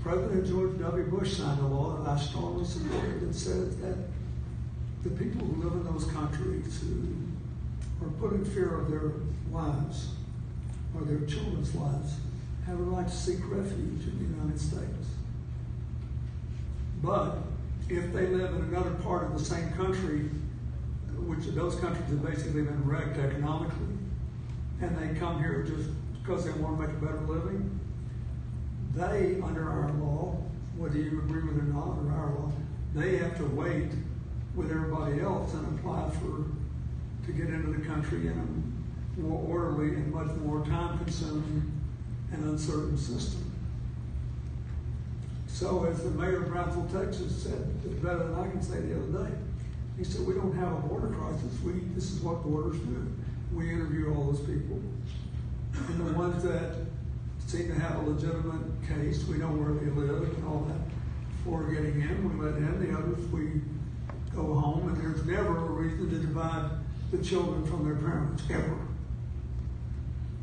President George W. Bush signed a law that I strongly supported that says that the people who live in those countries who are put in fear of their lives or their children's lives have a right to seek refuge in the United States. But if they live in another part of the same country, which those countries have basically been wrecked economically, and they come here just because they want to make a better living, they, under our law, whether you agree with it or not, under our law, they have to wait with everybody else and apply to get into the country in a more orderly and much more time-consuming and uncertain system. So as the mayor of Brownsville, Texas said, it's better than I can say the other day. He said, we don't have a border crisis. This is what borders do. We interview all those people. And the ones that seem to have a legitimate case, we know where they live and all that. Before getting in, we let in. The others, we go home. And there's never a reason to divide the children from their parents, ever.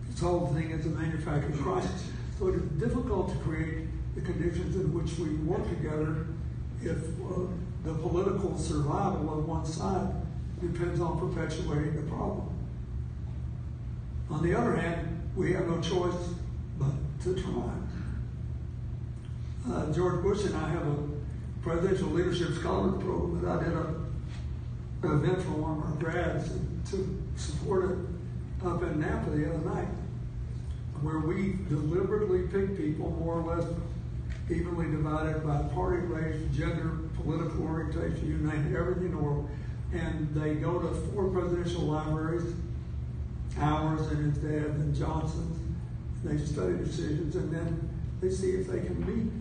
This whole thing is a manufactured crisis. So it is difficult to create the conditions in which we work together if the political survival of one side depends on perpetuating the problem. On the other hand, we have no choice but to try. George Bush and I have a presidential leadership scholarship program that I did an event for one of our grads to support it up in Napa the other night, where we deliberately pick people more or less evenly divided by party, race, gender, political orientation, you name it, everything in the world. And they go to 4 presidential libraries, ours and his dad's and Johnson's. They study decisions, and then they see if they can meet,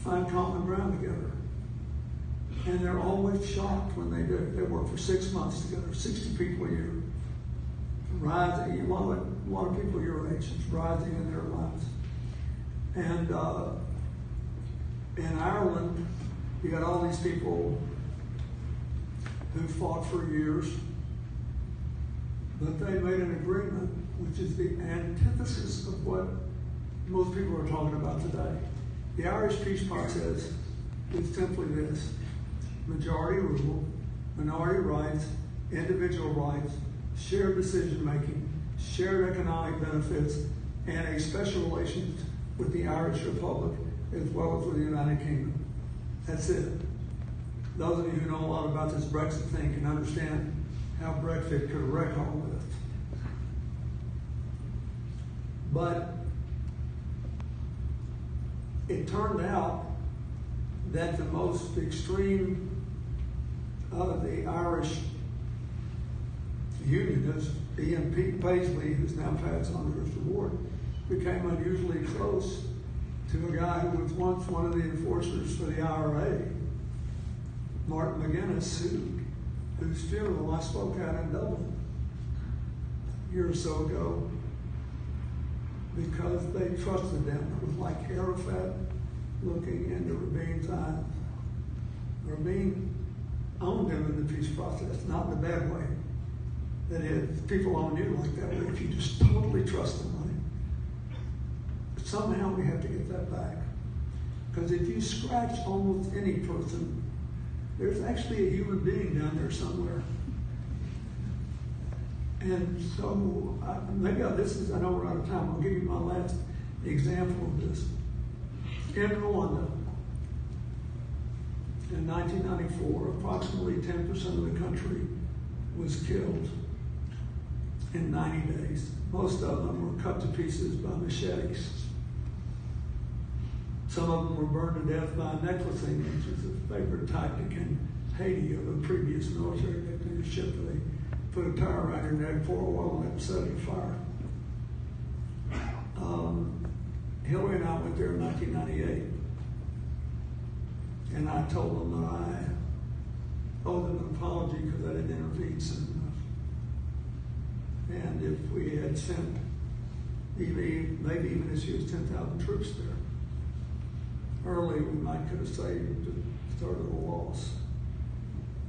find common ground together. And they're always shocked when they do. They work for 6 months together, 60 people a year. Rising, a lot of people your age, it's rising in their lives. And in Ireland, you got all these people who fought for years, but they made an agreement, which is the antithesis of what most people are talking about today. The Irish peace process is simply this: majority rule, minority rights, individual rights, shared decision-making, shared economic benefits, and a special relations with the Irish Republic as well as with the United Kingdom. That's it. Those of you who know a lot about this Brexit thing can understand how Brexit could wreck all this. But it turned out that the most extreme of the Irish unionists, Ian Paisley, who's now passed on to his reward, became unusually close to a guy who was once one of the enforcers for the IRA, Martin McGuinness, whose funeral I spoke at in Dublin a year or so ago, because they trusted them. It was like Arafat looking into Rabin's eyes. Rabin owned them in the peace process, not in a bad way. That is, people own you like that way if you just totally trust them. But somehow we have to get that back. Because if you scratch almost any person, there's actually a human being down there somewhere. And so, I know we're out of time. I'll give you my last example of this. In Rwanda, in 1994, approximately 10% of the country was killed in 90 days. Most of them were cut to pieces by machetes. Some of them were burned to death by necklacing, which is a favorite tactic in Haiti of a previous military dictatorship. They put a tire around your neck, pour oil in it, set it afire. Hillary and I went there in 1998. And I told them that I owed them an apology because I didn't intervene soon enough. And if we had sent maybe even as few as 10,000 troops there early, we might could have saved the start of the loss.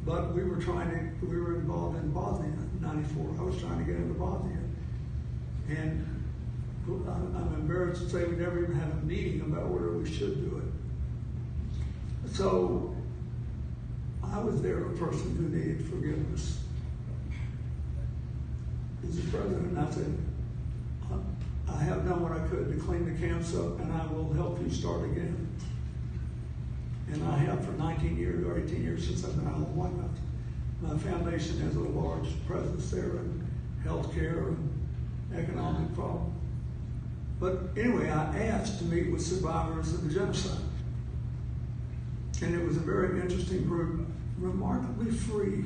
But we were involved in Bosnia in 94. I was trying to get into Bosnia. And I'm embarrassed to say we never even had a meeting about whether we should do it. So I was there, a person who needed forgiveness. As the president, I said, I have done what I could to clean the camps up, and I will help you start again. And I have for 19 years or 18 years since I've been out of the White House. My foundation has a large presence there in healthcare and economic problems. But anyway, I asked to meet with survivors of the genocide. And it was a very interesting group, remarkably free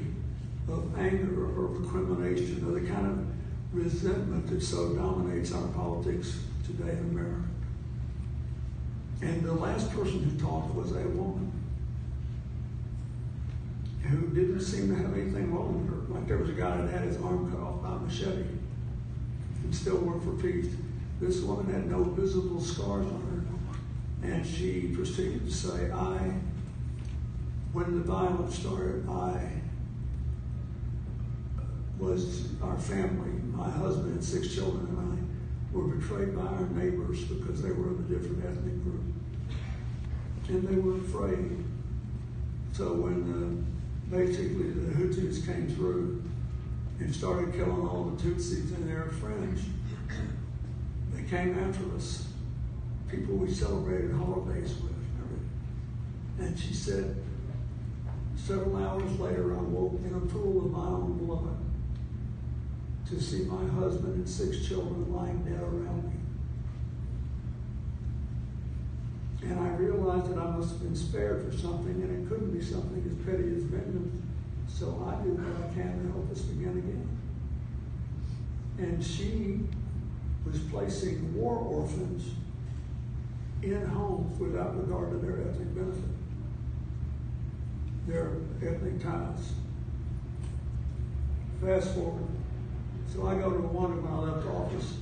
of anger or recrimination or the kind of resentment that so dominates our politics today in America. And the last person who talked was a woman who didn't seem to have anything wrong with her. Like there was a guy that had his arm cut off by a machete and still worked for peace. This woman had no visible scars on her. And she proceeded to say, when the violence started, our family, my husband and 6 children and I, were betrayed by our neighbors because they were of a different ethnic group. And they were afraid. So when basically the Hutus came through and started killing all the Tutsis and their friends, they came after us, people we celebrated holidays with. And she said, several hours later, I woke in a pool of my own blood to see my husband and 6 children lying dead around me. And I realized that I must have been spared for something, and it couldn't be something as petty as vengeance. So I do what I can to help us begin again. And she was placing war orphans in homes without regard to their ethnic benefit, their ethnic ties. Fast forward. So I go to Rwanda when I left office,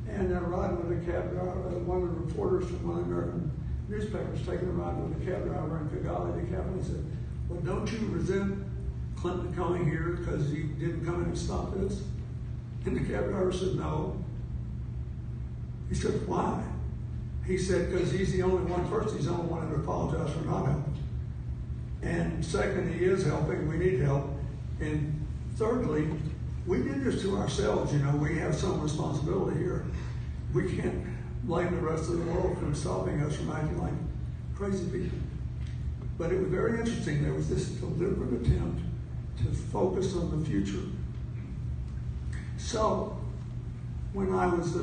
and I ride with a cab driver. One of the reporters from one of the American newspapers taking a ride with a cab driver in Kigali, the capital. He said, well, don't you resent Clinton coming here because he didn't come in and stop this? And the cab driver said, no. He said, why? He said, because he's the only one. First, he's the only one that apologized for not helping. And second, he is helping. We need help. And thirdly, we did this to ourselves. You know, we have some responsibility here. We can't blame the rest of the world for stopping us from acting like crazy people. But it was very interesting. There was this deliberate attempt to focus on the future. So when I was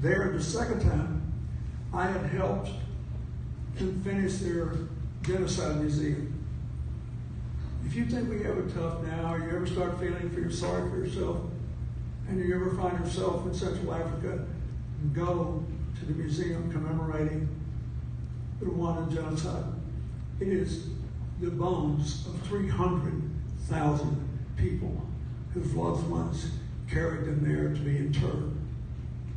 there the second time, I had helped them finish their genocide museum. If you think we have it tough now, or you ever start feeling sorry for yourself, and you ever find yourself in Central Africa, go to the museum commemorating the Rwandan genocide. It is the bones of 300,000 people whose loved ones carried them there to be interred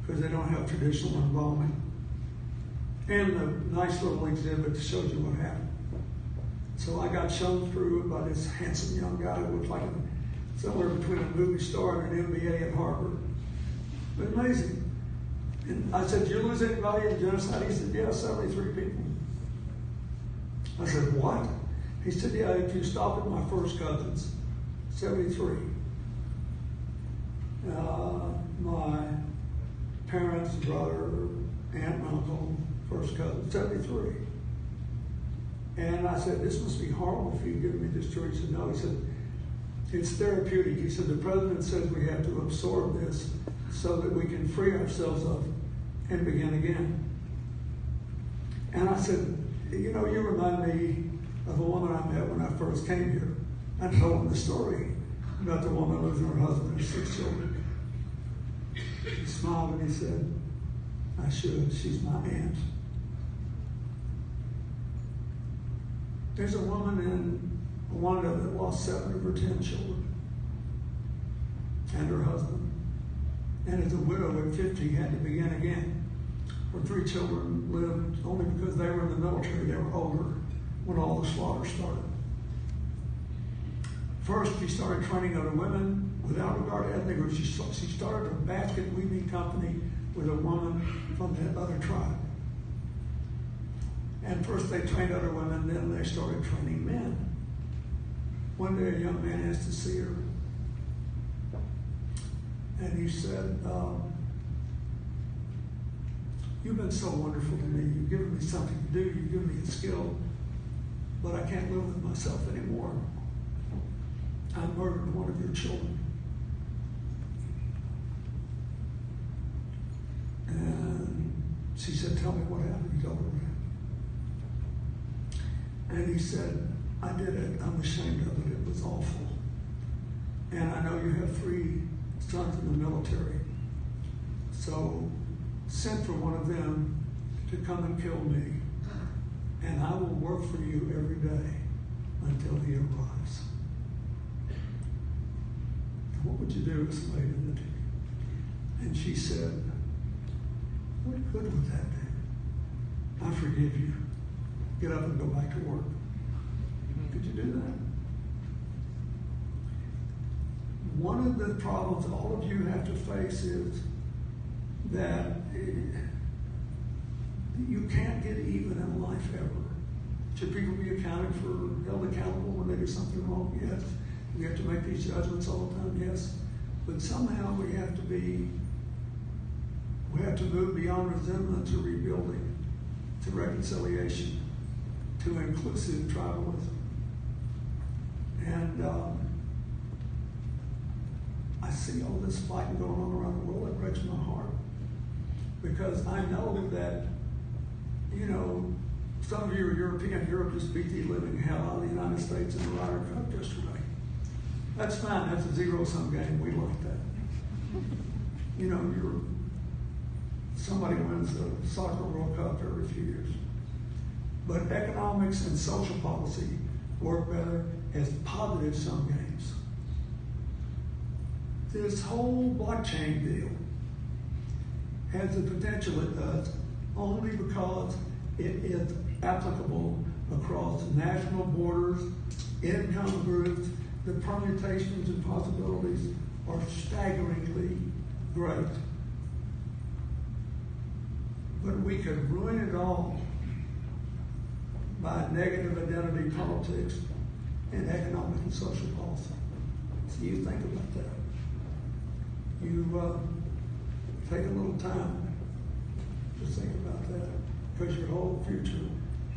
because they don't have traditional embalming. And the nice little exhibit that shows you what happened. So I got shown through by this handsome young guy who looked like somewhere between a movie star and an MBA at Harvard. But amazing. And I said, did you lose anybody in genocide? He said, yeah, 73 people. I said, what? He said, yeah, if you stop at my first cousins, 73. My parents, brother, aunt, and uncle, first cousin, 73. And I said, this must be horrible for you giving me this tour. He said, no. He said, it's therapeutic. He said, the president says we have to absorb this so that we can free ourselves of and begin again. And I said, you know, you remind me of a woman I met when I first came here. I told him the story about the woman losing her husband and 6 children. He smiled and he said, I should. She's my aunt. There's a woman in Rwanda that lost 7 of her 10 children and her husband. And as a widow at 50 had to begin again. Her 3 children lived only because they were in the military. They were older when all the slaughter started. First, she started training other women without regard to ethnic groups. She started a basket weaving company with a woman from the other tribe. And first they trained other women, then they started training men. One day a young man asked to see her. And he said, you've been so wonderful to me. You've given me something to do. You've given me a skill. But I can't live with myself anymore. I murdered one of your children. And she said, tell me what happened. He told her what happened. And he said, I did it. I'm ashamed of it. It was awful. And I know you have 3 sons in the military. So send for one of them to come and kill me. And I will work for you every day until he arrives. What would you do as a lady in the team? And she said, what good would that do? I forgive you. Get up and go back to work. Could you do that? One of the problems all of you have to face is that you can't get even in life ever. Should people be held accountable when they do something wrong? Yes. We have to make these judgments all the time, yes. But somehow we have to move beyond resentment to rebuilding, to reconciliation, to inclusive tribalism. And I see all this fighting going on around the world. It breaks my heart. Because I know that, some of you are European. Europe just beat the living hell out of the United States in the Ryder Cup yesterday. That's fine. That's a zero-sum game. We like that. Somebody wins the soccer World Cup every few years. But economics and social policy work better as positive-sum games. This whole blockchain deal has the potential it does only because it is applicable across national borders, income groups. The permutations and possibilities are staggeringly great. But we could ruin it all by negative identity politics and economic and social policy. So you think about that. You take a little time to think about that, because your whole future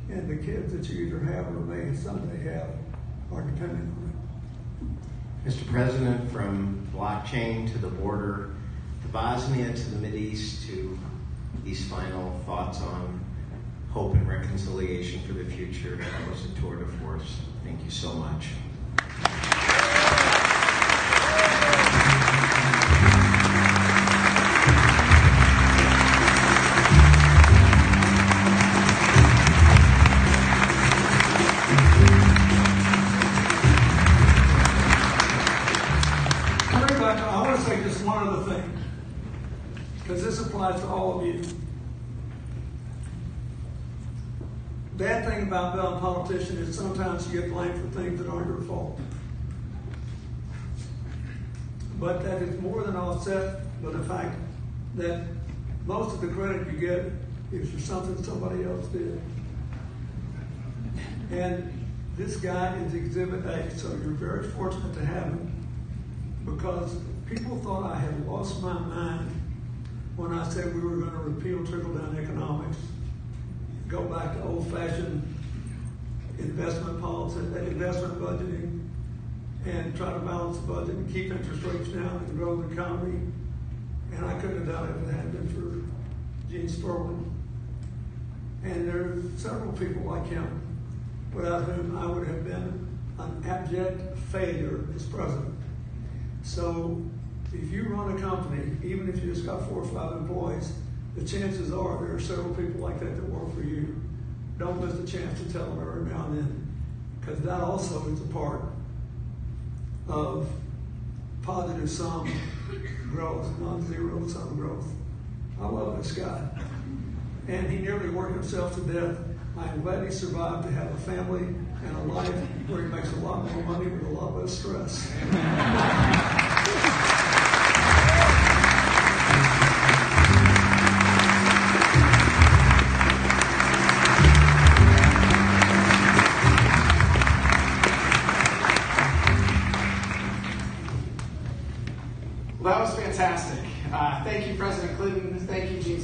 and the kids that you either have or may someday have are dependent on it. Mr. President, from blockchain to the border, to Bosnia, to the Mideast, to these final thoughts on hope and reconciliation for the future, that was a tour de force. Thank you so much. I want to say just one other thing, because this applies to all of you. Bad thing about being a politician is sometimes you get blamed for things that aren't your fault. But that is more than offset by the fact that most of the credit you get is for something somebody else did. And this guy is Exhibit A, so you're very fortunate to have him, because people thought I had lost my mind when I said we were going to repeal trickle-down economics, go back to old-fashioned investment policy, investment budgeting, and try to balance the budget and keep interest rates down and grow the economy. And I couldn't have done it if it hadn't been for Gene Sperling. And there are several people like him without whom I would have been an abject failure as president. So if you run a company, even if you just got 4 or 5 employees, the chances are there are several people like that work for you. Don't miss the chance to tell them every now and then, because that also is a part of positive sum growth, non-zero sum growth. I love this guy. And he nearly worked himself to death. I'm glad he survived to have a family and a life where he makes a lot more money with a lot less stress.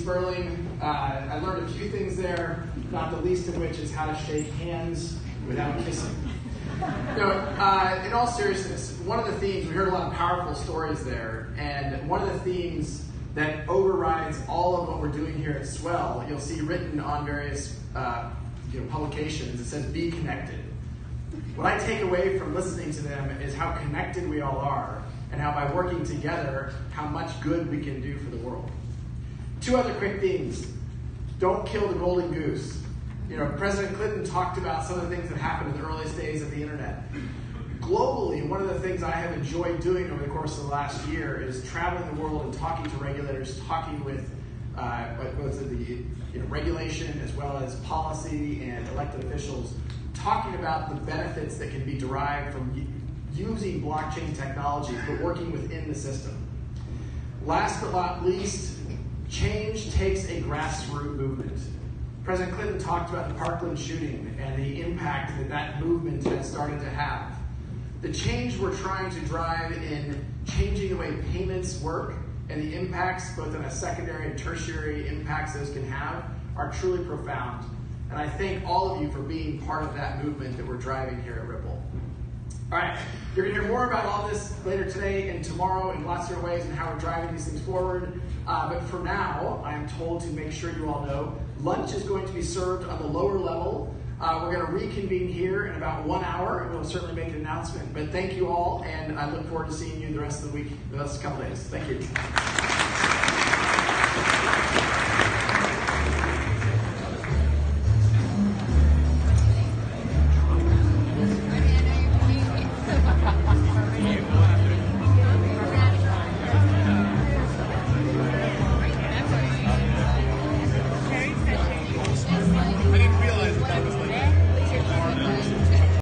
Sperling. I learned a few things there, not the least of which is how to shake hands without kissing. No, in all seriousness, one of the themes, we heard a lot of powerful stories there, and one of the themes that overrides all of what we're doing here at Swell, you'll see written on various publications, it says be connected. What I take away from listening to them is how connected we all are, and how by working together, how much good we can do for the world. Two other quick themes. Don't kill the golden goose. President Clinton talked about some of the things that happened in the earliest days of the internet. Globally, one of the things I have enjoyed doing over the course of the last year is traveling the world and talking to regulators, talking with the regulation as well as policy and elected officials, talking about the benefits that can be derived from using blockchain technology, but working within the system. Last but not least, change takes a grassroots movement. President Clinton talked about the Parkland shooting and the impact that that movement has started to have. The change we're trying to drive in changing the way payments work and the impacts, both on a secondary and tertiary impacts those can have, are truly profound. And I thank all of you for being part of that movement that we're driving here at Ripple. All right, you're going to hear more about all this later today and tomorrow in lots of different ways and how we're driving these things forward. But for now, I'm told to make sure you all know, lunch is going to be served on the lower level. We're going to reconvene here in about 1 hour, and we'll certainly make an announcement. But thank you all, and I look forward to seeing you the rest of the week, the next couple days. Thank you.